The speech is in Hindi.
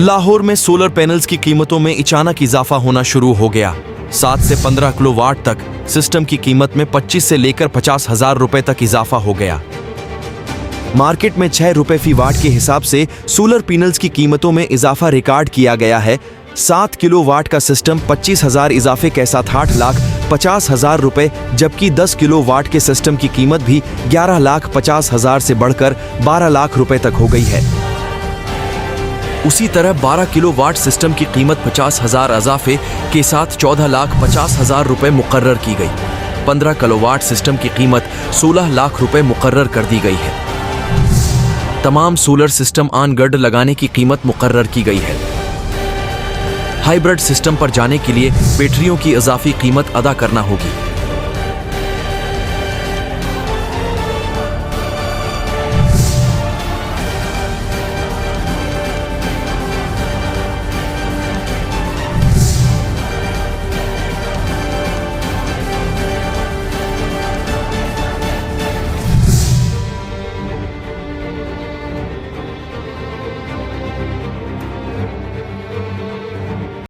लाहौर में सोलर पैनल्स की कीमतों में अचानक इजाफा होना शुरू हो गया। 7 से 15 किलोवाट तक सिस्टम की कीमत में 25 से लेकर 50,000 रुपए तक इजाफा हो गया। मार्केट में 6 रुपए फी वाट के हिसाब से सोलर पैनल्स की कीमतों में इजाफा रिकॉर्ड किया गया है। 7 किलोवाट का सिस्टम 25,000 इजाफे के साथ 8,50,000 रुपए, जबकि 10 किलोवाट के सिस्टम की कीमत भी 11,50,000 से बढ़कर 12 लाख रुपए तक हो गई है। उसी तरह 12 किलोवाट सिस्टम की कीमत 50,000 इजाफे के साथ 14,50,000 रुपए मुकर्रर की गई। 15 किलोवाट सिस्टम की कीमत 16 लाख रुपए मुकर्रर कर दी गई है। तमाम सोलर सिस्टम ऑन ग्रिड लगाने की कीमत मुकर्रर की गई है। हाइब्रिड सिस्टम पर जाने के लिए बैटरियों की इजाफी कीमत अदा करना होगी।